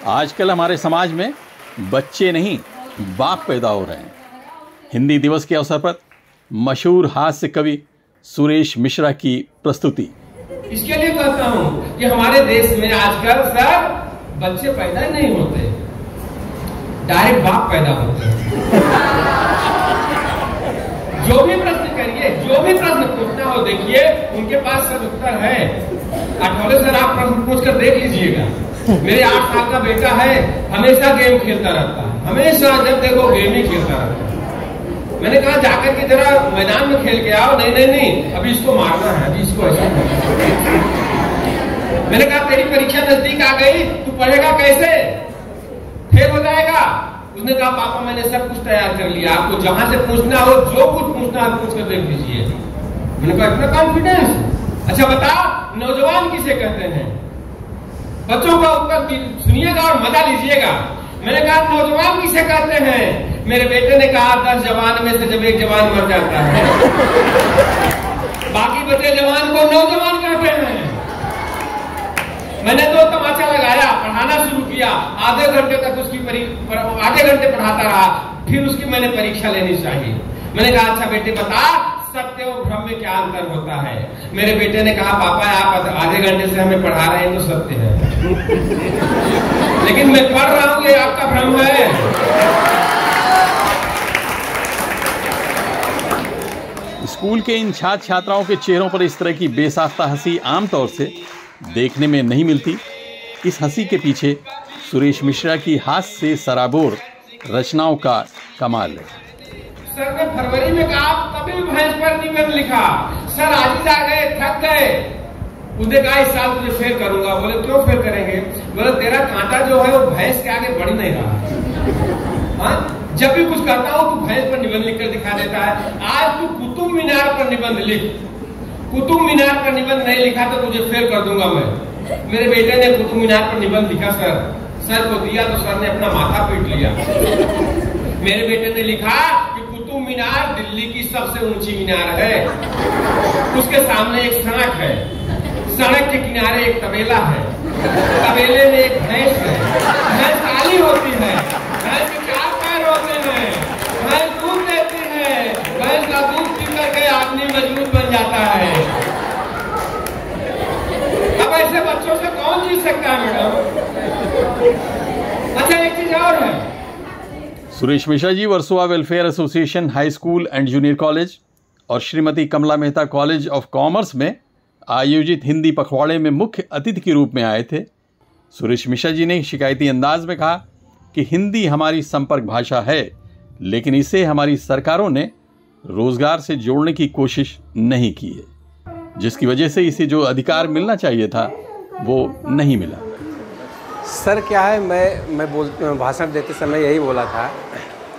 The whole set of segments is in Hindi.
आजकल हमारे समाज में बच्चे नहीं बाप पैदा हो रहे हैं। हिंदी दिवस के अवसर पर मशहूर हास्य कवि सुरेश मिश्रा की प्रस्तुति। इसके लिए कहता हूँ कि हमारे देश में आजकल सर बच्चे पैदा ही नहीं होते, डायरेक्ट बाप पैदा होते हैं। जो भी प्रश्न करिए, जो भी प्रश्न पूछना हो, देखिए उनके पास सब उत्तर है। आठवले सर आप प्रश्न पूछ कर देख लीजिएगा। मेरे 8 साल का बेटा है, हमेशा गेम खेलता रहता है, हमेशा जब देखो गेम ही खेलता रहता है। मैंने कहा जाकर के जरा मैदान में खेल के आओ। नहीं, अभी इसको मारना है, अभी इसको ऐसा। मैंने कहा तेरी परीक्षा नजदीक आ गई, तू पढ़ेगा कैसे, फेल हो जाएगा। उसने कहा पापा मैंने सब कुछ तैयार कर लिया, आपको जहां से पूछना हो, जो कुछ पूछना है पूछ कर देख लीजिए। मैंने कहा इतना कॉन्फिडेंस। अच्छा बता नौजवान किसे कहते हैं? बच्चों का उत्तर सुनिएगा और मजा लीजिएगा। मैंने कहा नौजवान किसे कहते हैं? मेरे बेटे ने कहा 10 जवान में से जब एक जवान मर जाता है, बाकी बचे जवान को नौजवान कहते हैं। मैंने तो तमाचा लगाया, पढ़ाना शुरू किया। आधे घंटे तक उसकी आधे घंटे पढ़ाता रहा, फिर उसकी मैंने परीक्षा लेनी चाहिए। मैंने कहा अच्छा बेटे बता सत्य और भ्रम में क्या अंतर होता है? मेरे बेटे ने कहा पापा आप आधे घंटे से हमें पढ़ा रहे हैं तो सत्य है, लेकिन मैं पढ़ रहा हूं ये आपका भ्रम है। स्कूल के इन छात्र छात्राओं के चेहरों पर इस तरह की बेसाख्ता हंसी आमतौर से देखने में नहीं मिलती। इस हंसी के पीछे सुरेश मिश्रा की हास्य से सराबोर रचनाओं का कमाल है। सर ने फरवरी में कहा तभी भैंस पर निबंध लिखा। सर आज ही आ गए, थक गए। उसने कहा इस साल तुझे फेल करूंगा। बोले क्यों फेल करेंगे? बोले तेरा कांटा जो है वो भैंस के आगे बढ़ नहीं रहा। हाँ? जब भी कुछ करता हूं तू भैंस पर निबंध लिखकर दिखा देता है। आज तू कुतुब मीनार पर निबंध लिख। कुतुब मीनार पर निबंध नहीं लिखा तो तुझे फेल कर दूंगा मैं। मेरे बेटे ने कुतुब मीनार पर निबंध लिखा। सर को दिया तो सर ने अपना माथा पीट लिया। मेरे बेटे ने लिखा कि कुतुब मीनार दिल्ली की सबसे ऊंची मीनार है, उसके सामने एक सड़क है, सड़क के किनारे एक तबेला है, तबेले में एक भैंस है, भैंस काली होती है, भैंस के 4 पैर होते हैं, भैंस दूध देती है, भैंस का दूध पी करके आदमी मजबूत बन जाता है। अब ऐसे बच्चों से कौन जीत सकता है मैडम? अच्छा एक चीज और है। Suresh Mishra ji Versova welfare association high school and junior college और Shrimati Kamla Mehta college of commerce में आयोजित हिंदी पखवाड़े में मुख्य अतिथि के रूप में आए थे। सुरेश मिश्रा जी ने शिकायती अंदाज में कहा कि हिंदी हमारी संपर्क भाषा है, लेकिन इसे हमारी सरकारों ने रोजगार से जोड़ने की कोशिश नहीं की है, जिसकी वजह से इसे जो अधिकार मिलना चाहिए था वो नहीं मिला। सर क्या है, मैं भाषण देते समय यही बोला था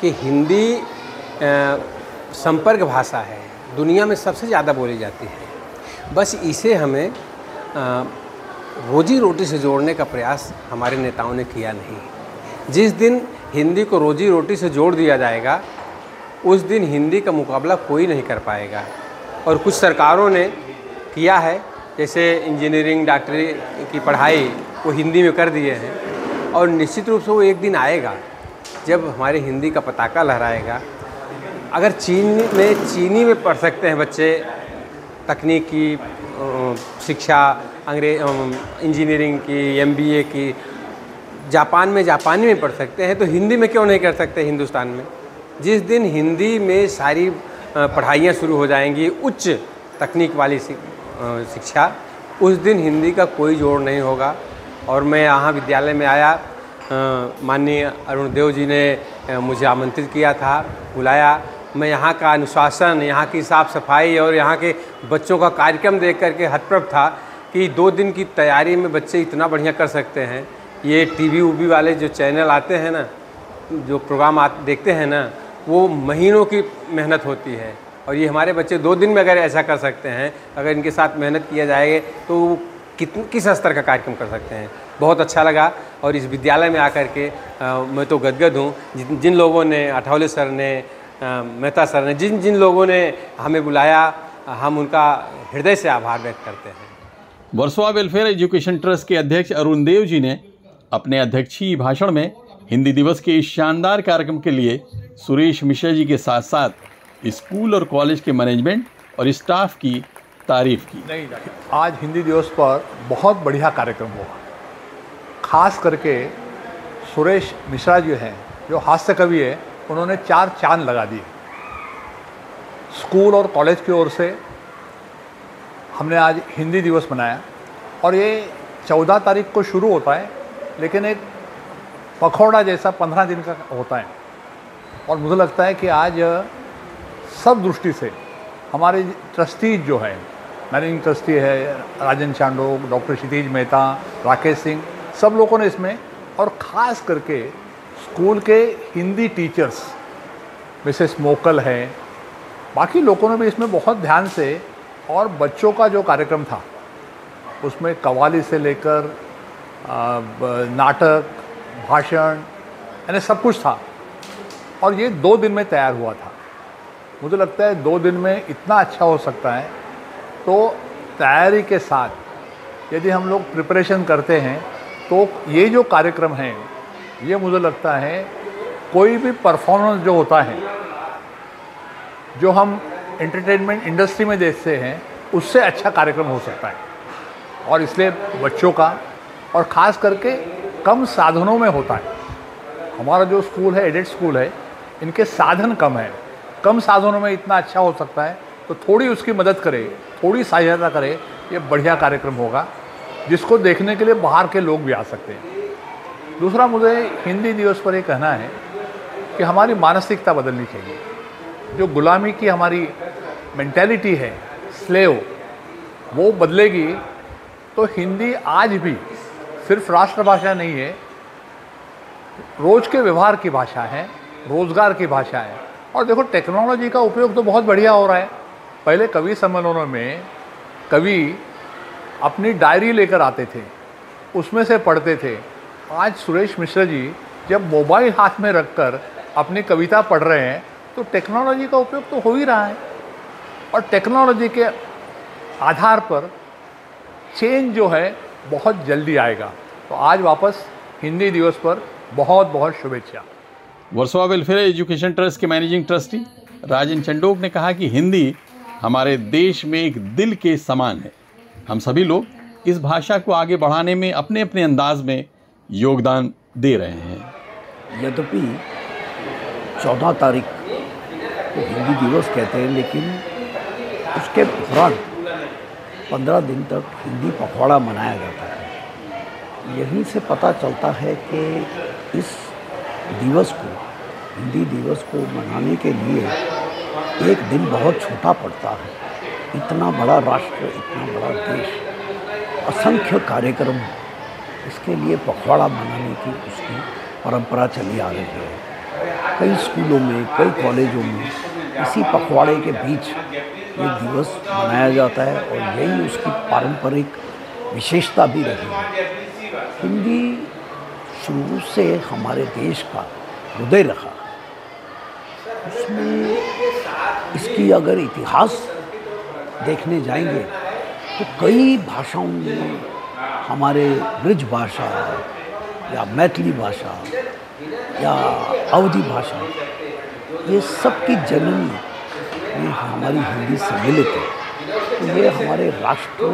कि हिंदी संपर्क भाषा है, दुनिया में सबसे ज़्यादा बोली जाती है। बस इसे हमें रोजी रोटी से जोड़ने का प्रयास हमारे नेताओं ने किया नहीं। जिस दिन हिंदी को रोजी रोटी से जोड़ दिया जाएगा उस दिन हिंदी का मुकाबला कोई नहीं कर पाएगा। और कुछ सरकारों ने किया है, जैसे इंजीनियरिंग डॉक्टरी की पढ़ाई वो हिंदी में कर दिए हैं, और निश्चित रूप से वो एक दिन आएगा जब हमारे हिंदी का पताका लहराएगा। अगर चीनी में पढ़ सकते हैं बच्चे तकनीकी शिक्षा, इंजीनियरिंग की, MBA की, जापान में जापानी में पढ़ सकते हैं, तो हिंदी में क्यों नहीं कर सकते हिंदुस्तान में? जिस दिन हिंदी में सारी पढ़ाइयाँ शुरू हो जाएंगी, उच्च तकनीक वाली शिक्षा, उस दिन हिंदी का कोई जोड़ नहीं होगा। और मैं यहाँ विद्यालय में आया, माननीय अरुण देव जी ने मुझे आमंत्रित किया था, बुलाया। मैं यहाँ का अनुशासन, यहाँ की साफ़ सफाई और यहाँ के बच्चों का कार्यक्रम देख करके हतप्रभ था कि 2 दिन की तैयारी में बच्चे इतना बढ़िया कर सकते हैं। ये टीवी वाले जो चैनल आते हैं ना, जो प्रोग्राम देखते हैं ना, वो महीनों की मेहनत होती है, और ये हमारे बच्चे 2 दिन में अगर ऐसा कर सकते हैं, अगर इनके साथ मेहनत किया जाएगा तो किस स्तर का कार्यक्रम कर सकते हैं। बहुत अच्छा लगा। और इस विद्यालय में आकर के मैं तो गदगद हूँ। जिन लोगों ने, आठवले सर ने, मेहता सर ने, जिन लोगों ने हमें बुलाया, हम उनका हृदय से आभार व्यक्त करते हैं। वर्सोवा वेलफेयर एजुकेशन ट्रस्ट के अध्यक्ष अरुण देव जी ने अपने अध्यक्षीय भाषण में हिंदी दिवस के इस शानदार कार्यक्रम के लिए सुरेश मिश्रा जी के साथ साथ स्कूल और कॉलेज के मैनेजमेंट और स्टाफ की तारीफ की। आज हिंदी दिवस पर बहुत बढ़िया कार्यक्रम हुआ। खास करके सुरेश मिश्रा जी हैं, जो हास्य कवि है, उन्होंने 4 चांद लगा दिए। स्कूल और कॉलेज की ओर से हमने आज हिंदी दिवस मनाया और ये 14 तारीख को शुरू होता है, लेकिन एक पखवाड़ा जैसा 15 दिन का होता है। और मुझे लगता है कि आज सब दृष्टि से हमारे ट्रस्टीज जो है, मैनेजिंग ट्रस्टी है राजन चांडोक, डॉक्टर क्षितिज मेहता, राकेश सिंह, सब लोगों ने इसमें, और ख़ास करके स्कूल के हिंदी टीचर्स मिसेस मोकल है, बाकी लोगों ने भी इसमें बहुत ध्यान से, और बच्चों का जो कार्यक्रम था उसमें कव्वाली से लेकर नाटक, भाषण, यानी सब कुछ था। और ये 2 दिन में तैयार हुआ था। मुझे लगता है 2 दिन में इतना अच्छा हो सकता है, तो तैयारी के साथ यदि हम लोग प्रिपरेशन करते हैं तो ये जो कार्यक्रम है, ये मुझे लगता है कोई भी परफॉर्मेंस जो होता है, जो हम एंटरटेनमेंट इंडस्ट्री में देखते हैं, उससे अच्छा कार्यक्रम हो सकता है। और इसलिए बच्चों का, और ख़ास करके कम साधनों में होता है। हमारा जो स्कूल है, एडेड स्कूल है, इनके साधन कम है। कम साधनों में इतना अच्छा हो सकता है, तो थोड़ी उसकी मदद करे, थोड़ी सहायता करे, ये बढ़िया कार्यक्रम होगा, जिसको देखने के लिए बाहर के लोग भी आ सकते हैं। दूसरा, मुझे हिंदी दिवस पर ये कहना है कि हमारी मानसिकता बदलनी चाहिए। जो गुलामी की हमारी मेंटालिटी है, स्लेव, वो बदलेगी तो हिंदी आज भी सिर्फ राष्ट्रभाषा नहीं है, रोज़ के व्यवहार की भाषा है, रोज़गार की भाषा है। और देखो, टेक्नोलॉजी का उपयोग तो बहुत बढ़िया हो रहा है। पहले कवि सम्मेलनों में कवि अपनी डायरी लेकर आते थे, उसमें से पढ़ते थे। आज सुरेश मिश्रा जी जब मोबाइल हाथ में रखकर अपनी कविता पढ़ रहे हैं, तो टेक्नोलॉजी का उपयोग तो हो ही रहा है। और टेक्नोलॉजी के आधार पर चेंज जो है बहुत जल्दी आएगा। तो आज वापस हिंदी दिवस पर बहुत बहुत शुभेच्छा। वर्सोवा वेलफेयर एजुकेशन ट्रस्ट के मैनेजिंग ट्रस्टी राजन चंडोक ने कहा कि हिंदी हमारे देश में एक दिल के समान है। हम सभी लोग इस भाषा को आगे बढ़ाने में अपने अपने अंदाज में योगदान दे रहे हैं। यद्यपि 14 तारीख को हिंदी दिवस कहते हैं, लेकिन उसके दौरान 15 दिन तक हिंदी पखवाड़ा मनाया जाता है। यहीं से पता चलता है कि इस दिवस को, हिंदी दिवस को मनाने के लिए एक दिन बहुत छोटा पड़ता है। इतना बड़ा राष्ट्र, इतना बड़ा देश, असंख्य कार्यक्रम, इसके लिए पखवाड़ा मनाने की उसकी परंपरा चली आ रही है। कई स्कूलों में, कई कॉलेजों में इसी पखवाड़े के बीच ये दिवस मनाया जाता है, और यही उसकी पारंपरिक विशेषता भी रही है। हिंदी शुरू से हमारे देश का हृदय रहा। उसमें इसकी अगर इतिहास देखने जाएंगे तो कई भाषाओं में, हमारे ब्रिज भाषा या मैथिली भाषा या अवधी भाषा, ये सब की जननी में हमारी हिंदी सम्मिलित है। तो ये हमारे राष्ट्र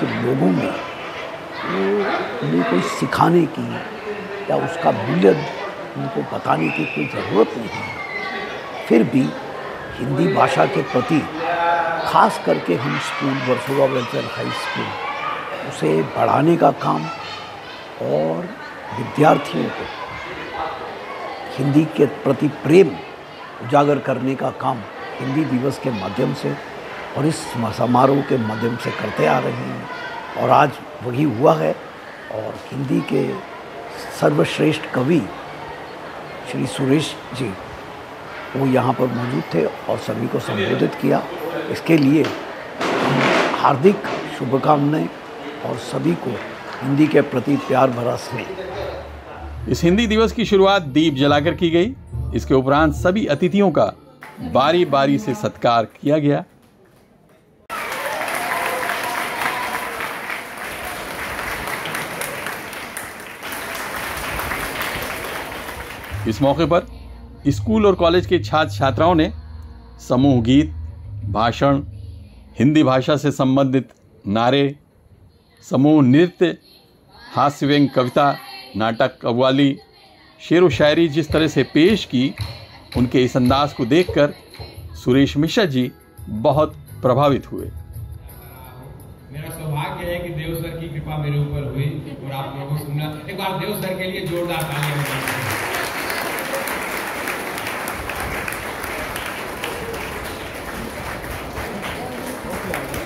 के लोगों में उन्हें कोई सिखाने की या उसका मूल्य उनको बताने की कोई ज़रूरत नहीं है। फिर भी हिंदी भाषा के प्रति खास करके हम school, Versova welfare high school, उसे बढ़ाने का काम और विद्यार्थियों को हिंदी के प्रति प्रेम उजागर करने का काम हिंदी दिवस के माध्यम से और इस समारोह के माध्यम से करते आ रहे हैं। और आज वही हुआ है। और हिंदी के सर्वश्रेष्ठ कवि श्री सुरेश जी, वो यहाँ पर मौजूद थे और सभी को संबोधित किया। इसके लिए हार्दिक शुभकामनाएं और सभी को हिंदी के प्रति प्यार भरा स्नेह। इस हिंदी दिवस की शुरुआत दीप जलाकर की गई। इसके उपरांत सभी अतिथियों का बारी बारी से सत्कार किया गया। इस मौके पर स्कूल और कॉलेज के छात्र छात्राओं ने समूह गीत, भाषण, हिंदी भाषा से संबंधित नारे, समूह नृत्य, हास्य व्यंग कविता, नाटक, कव्वाली, शेर व शायरी जिस तरह से पेश की, उनके इस अंदाज को देखकर सुरेश मिश्रा जी बहुत प्रभावित हुए। मेरा सौभाग्य है कि देव सर की कृपा मेरे ऊपर हुई और आप लोगों को सुनना। एक बार देव सर के लिए जोरदार तालियां।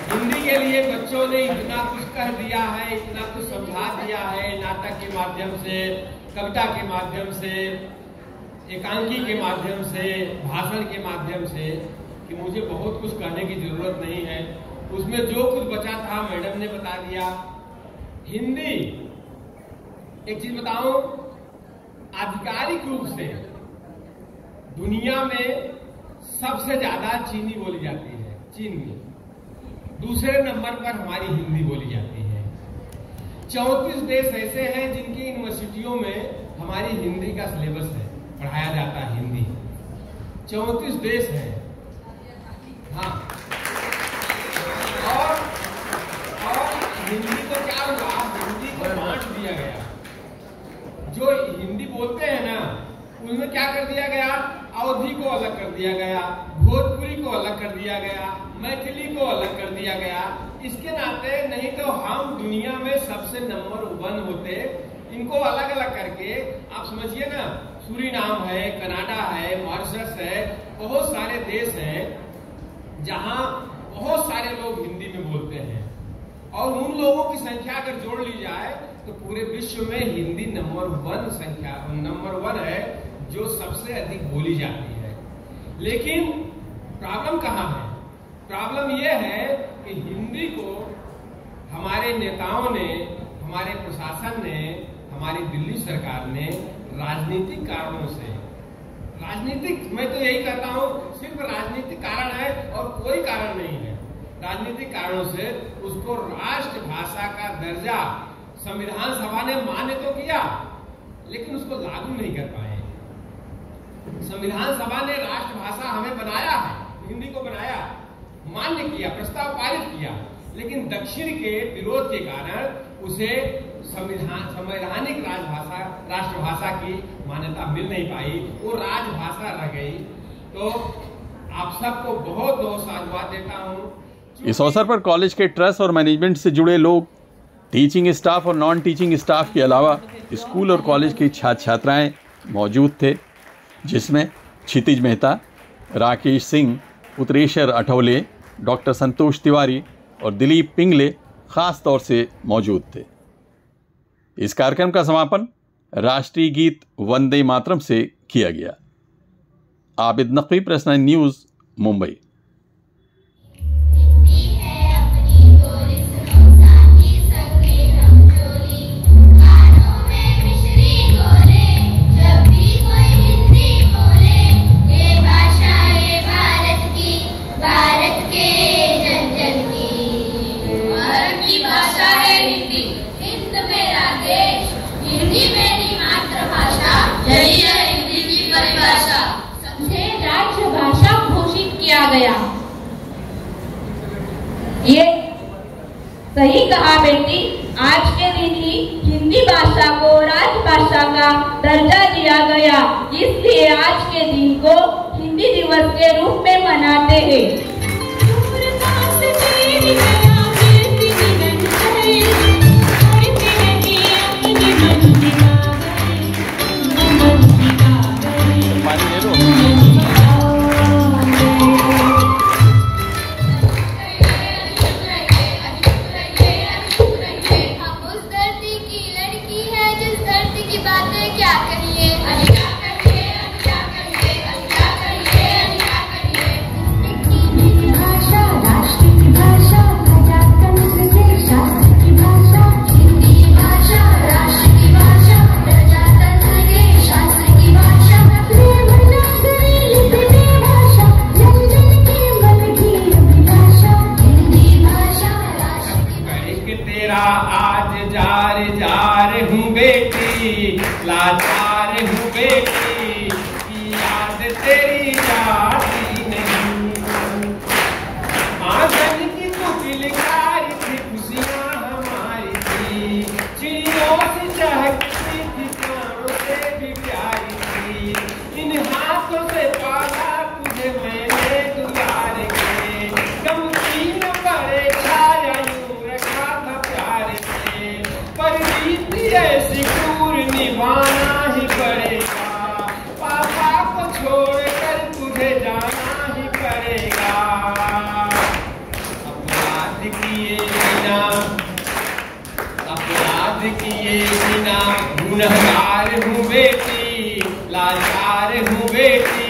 हिंदी के लिए बच्चों ने इतना कुछ कह दिया है, इतना कुछ समझा दिया है, नाटक के माध्यम से, कविता के माध्यम से, एकांकी के माध्यम से, भाषण के माध्यम से, कि मुझे बहुत कुछ कहने की जरूरत नहीं है। उसमें जो कुछ बचा था मैडम ने बता दिया। हिंदी, एक चीज बताऊं, आधिकारिक रूप से दुनिया में सबसे ज्यादा चीनी बोली जाती है, चीन में। दूसरे नंबर पर हमारी हिंदी बोली जाती है। 34 देश ऐसे हैं जिनकी यूनिवर्सिटियों में हमारी हिंदी का सिलेबस है, पढ़ाया जाता है हिंदी। 34 देश हैं। हाँ, और हिंदी को क्या हुआ, हिंदी को बांट दिया गया। जो हिंदी बोलते हैं ना, उनमें क्या कर दिया गया, अवधी को अलग कर दिया गया, भोजपुरी को अलग कर दिया गया, मैथिली को अलग कर दिया गया। इसके नाते नहीं तो हम दुनिया में सबसे नंबर 1 होते। इनको अलग अलग करके आप समझिए ना, सूरीनाम है, कनाडा है, मॉरिशस है, बहुत सारे देश हैं जहां बहुत सारे लोग हिंदी में बोलते हैं। और उन लोगों की संख्या अगर जोड़ ली जाए तो पूरे विश्व में हिंदी नंबर 1 है, जो सबसे अधिक बोली जाती है। लेकिन प्रॉब्लम कहाँ है? प्रॉब्लम यह है कि हिंदी को हमारे नेताओं ने, हमारे प्रशासन ने, हमारी दिल्ली सरकार ने राजनीतिक कारणों से, राजनीतिक, मैं तो यही कहता हूं, सिर्फ राजनीतिक कारण है और कोई कारण नहीं है। राजनीतिक कारणों से उसको राष्ट्रभाषा का दर्जा संविधान सभा ने मान्य तो किया, लेकिन उसको लागू नहीं कर पाए। संविधान सभा ने राष्ट्रभाषा हमें बनाया है, हिंदी को बनाया, मान्य किया, प्रस्ताव पारित किया, लेकिन दक्षिण के विरोध के कारण उसे संवैधानिक राष्ट्रभाषा की मान्यता मिल नहीं पाई, वो राजभाषा रह गई। तो आप सबको बहुत बहुत साधुवाद देता हूँ। इस अवसर पर कॉलेज के ट्रस्ट और मैनेजमेंट से जुड़े लोग, टीचिंग स्टाफ और नॉन टीचिंग स्टाफ के अलावा स्कूल और कॉलेज की छात्र छात्राएं मौजूद थे, जिसमें क्षितिज मेहता, राकेश सिंह, उत्तरेश्वर अठौले, डॉक्टर संतोष तिवारी और दिलीप पिंगले खास तौर से मौजूद थे। इस कार्यक्रम का समापन राष्ट्रीय गीत वंदे मातरम से किया गया। Abid Naqvi, press 9 news, Mumbai. गया। ये सही कहा बेटी, आज के दिन ही हिंदी भाषा को राजभाषा का दर्जा दिया गया, इसलिए आज के दिन को हिंदी दिवस के रूप में मनाते हैं। आज जार जार हूँ बेटी, लाचार हूँ बेटी, तेरी जाती नहीं। आंगन की तू किलकारी थी, खुशियां हमारी थी, चिड़ियों से चहकती थी, प्राणों से भी प्यारी थी। इन हाथों से पाला तुझे मैंने दुलार के, कम की न पड़े छाया यूं रखा था प्यार से। पर बीती ऐसी क्रूर निभाना ही पड़ेगा, पापा को छोड़कर तुझे जाना ही पड़ेगा। अपराध किए बिना, अपराध किए बिना गुनहगार हूँ बेटी, लाचार हूँ बेटी।